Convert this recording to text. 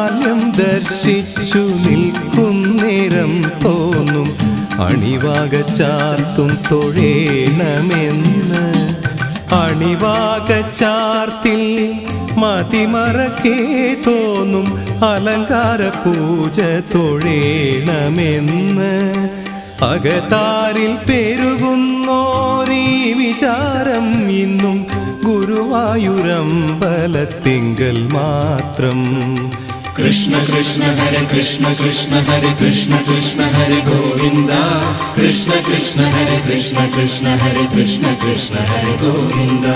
ബാല്യം ദർശിച്ചു നിൽക്കുന്നേരം തോന്നും അണിവാക ചാർത്തും തൊഴേണമെന്ന്. അണിവാക ചാർത്തിൽ മതിമറക്കേ തോന്നും അലങ്കാര പൂജ തൊഴേണമെന്ന്. അകതാരിൽ പെരുകുന്നോരീ വിചാരം ഇന്നും ഗുരുവായൂരമ്പലത്തിങ്കൽ മാത്രം. കൃഷ്ണ കൃഷ്ണ ഹരേ കൃഷ്ണ കൃഷ്ണ ഹരേ കൃഷ്ണ കൃഷ്ണ ഹരേ ഗോവിന്ദ. കൃഷ്ണ കൃഷ്ണ ഹരേ കൃഷ്ണ കൃഷ്ണ ഹരേ കൃഷ്ണ കൃഷ്ണ ഹരേ ഗോവിന്ദ.